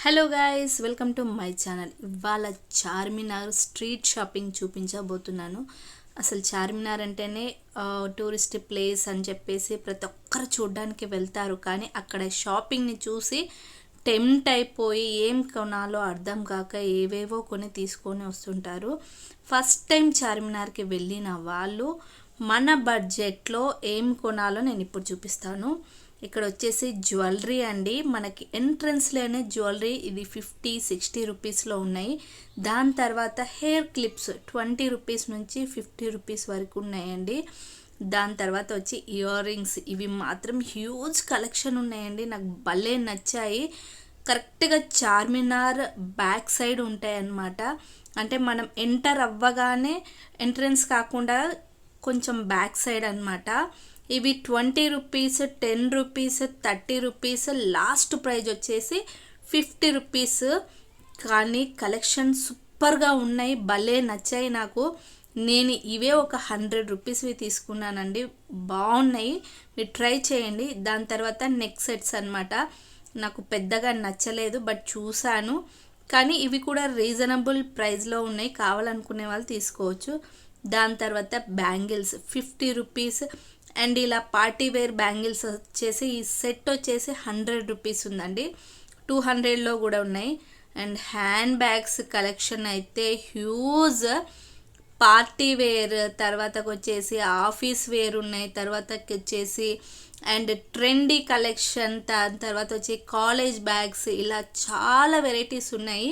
Hello guys, welcome to my channel. ఇవాళ Charminar street shopping చూపించబోతున్నాను. అసలు చార్మినార్ అంటేనే టూరిస్ట్ ప్లేస్ అని చెప్పేసి ప్రతి ఒక్కరు చూడడానికి వెళ్తారు. కానీ అక్కడ షాపింగ్ని చూసి టెంప్ట్ అయిపోయి ఏం కొనాలో అర్థం కాక ఏవేవో కొని తీసుకొని వస్తుంటారు. ఫస్ట్ టైం చార్మినార్కి వెళ్ళిన వాళ్ళు మన బడ్జెట్లో ఏం కొనాలో నేను ఇప్పుడు చూపిస్తాను. ఇక్కడ వచ్చేసి జ్యువెలరీ అండి. మనకి ఎంట్రన్స్లోనే జ్యువెలరీ ఇది 50-60 రూపీస్లో ఉన్నాయి. దాని తర్వాత హెయిర్ క్లిప్స్ 20 రూపీస్ నుంచి 50 రూపీస్ వరకు ఉన్నాయండి. దాని తర్వాత వచ్చి ఇయర్ రింగ్స్, ఇవి మాత్రం హ్యూజ్ కలెక్షన్ ఉన్నాయండి. నాకు భలే నచ్చాయి. కరెక్ట్గా చార్మినార్ బ్యాక్ సైడ్ ఉంటాయి అన్నమాట. అంటే మనం ఎంటర్ అవ్వగానే ఎంట్రన్స్ కాకుండా కొంచెం బ్యాక్ సైడ్ అన్నమాట. ఇవి 20 rupees, 10 rupees, 30 rupees, last price వచ్చేసి 50 రూపీస్. కానీ కలెక్షన్ సూపర్గా ఉన్నాయి, భలే నచ్చాయి నాకు. నేను ఇవే ఒక 100 రూపీస్వి తీసుకున్నానండి. బాగున్నాయి, మీరు ట్రై చేయండి. దాని తర్వాత నెక్ సెట్స్ అనమాట. నాకు పెద్దగా నచ్చలేదు, బట్ చూశాను. కానీ ఇవి కూడా రీజనబుల్ ప్రైస్లో ఉన్నాయి, కావాలనుకునే వాళ్ళు తీసుకోవచ్చు. దాని తర్వాత బ్యాంగిల్స్ 50 రూపీస్. అండ్ ఇలా పార్టీ వేర్ బ్యాంగిల్స్ వచ్చేసి ఈ సెట్ వచ్చేసి 100 రూపీస్ ఉందండి. 200లో కూడా ఉన్నాయి. అండ్ హ్యాండ్ బ్యాగ్స్ కలెక్షన్ అయితే హ్యూజ్. పార్టీ వేర్, తర్వాతకు వచ్చేసి ఆఫీస్ వేర్ ఉన్నాయి, తర్వాతకి వచ్చేసి అండ్ ట్రెండీ కలెక్షన్, దాని తర్వాత వచ్చి కాలేజ్ బ్యాగ్స్, ఇలా చాలా వెరైటీస్ ఉన్నాయి.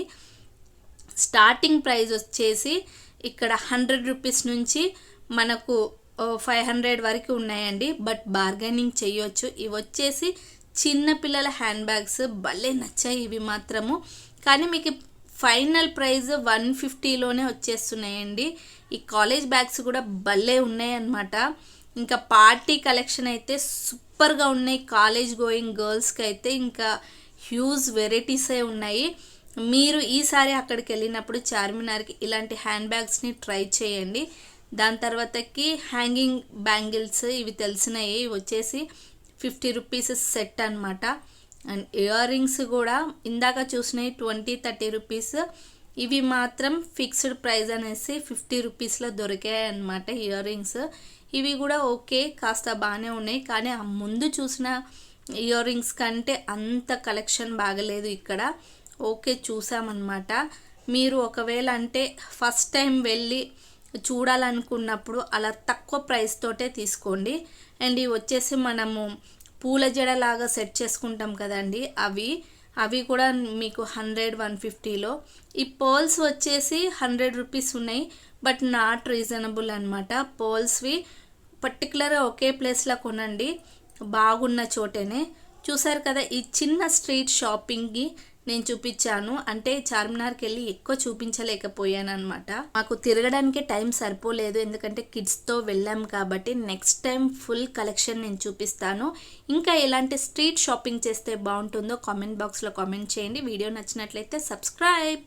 స్టార్టింగ్ ప్రైస్ వచ్చేసి ఇక్కడ 100 రూపీస్ నుంచి మనకు 500 వరకు ఉన్నాయండి. బట్ బార్గెనింగ్ చేయొచ్చు. ఇవి వచ్చేసి చిన్నపిల్లల హ్యాండ్ బ్యాగ్స్, భలే నచ్చాయి ఇవి మాత్రము. కానీ మీకు ఫైనల్ ప్రైస్ 150లోనే వచ్చేస్తున్నాయండి. ఈ కాలేజ్ బ్యాగ్స్ కూడా భలే ఉన్నాయి అన్నమాట. ఇంకా పార్టీ కలెక్షన్ అయితే సూపర్గా ఉన్నాయి. కాలేజ్ గోయింగ్ గర్ల్స్కి అయితే ఇంకా హ్యూజ్ వెరైటీసే ఉన్నాయి. మీరు ఈసారి అక్కడికి వెళ్ళినప్పుడు చార్మినార్కి ఇలాంటి హ్యాండ్ బ్యాగ్స్ని ట్రై చేయండి. దాని తర్వాతకి హ్యాంగింగ్ బ్యాంగిల్స్, ఇవి తెలిసినాయి. ఇవి వచ్చేసి 50 రూపీస్ సెట్ అనమాట. అండ్ ఇయర్ రింగ్స్ కూడా ఇందాక చూసినవి 20-30 రూపీస్. ఇవి మాత్రం ఫిక్స్డ్ ప్రైస్ అనేసి 50 రూపీస్లో దొరికాయి అన్నమాట ఇయర్ రింగ్స్. ఇవి కూడా ఓకే, కాస్త బాగానే ఉన్నాయి. కానీ ఆ ముందు చూసిన ఇయర్ రింగ్స్ కంటే అంత కలెక్షన్ బాగలేదు ఇక్కడ. ఓకే, చూసామన్నమాట. మీరు ఒకవేళ అంటే ఫస్ట్ టైం వెళ్ళి చూడాలనుకున్నప్పుడు అలా తక్కువ ప్రైస్ తోటే తీసుకోండి. అండ్ ఇవి వచ్చేసి మనము పూల జడలాగా సెట్ చేసుకుంటాం కదండి, అవి కూడా మీకు 100-150లో. ఈ పర్ల్స్ వచ్చేసి 100 రూపీస్ ఉన్నాయి, బట్ నాట్ రీజనబుల్ అనమాట. పర్ల్స్వి పర్టికులర్గా ఒకే ప్లేస్లో కొనండి, బాగున్న చోటనే. చూసారు కదా, ఈ చిన్న స్ట్రీట్ షాపింగ్కి నేను చూపించాను. అంటే చార్మినార్కి వెళ్ళి ఎక్కువ చూపించలేకపోయాను అనమాట. మాకు తిరగడానికి టైం సరిపోలేదు, ఎందుకంటే కిడ్స్తో వెళ్ళాం కాబట్టి. నెక్స్ట్ టైం ఫుల్ కలెక్షన్ నేను చూపిస్తాను. ఇంకా ఎలాంటి స్ట్రీట్ షాపింగ్ చేస్తే బాగుంటుందో కామెంట్ బాక్స్లో కామెంట్ చేయండి. వీడియో నచ్చినట్లయితే సబ్స్క్రైబ్.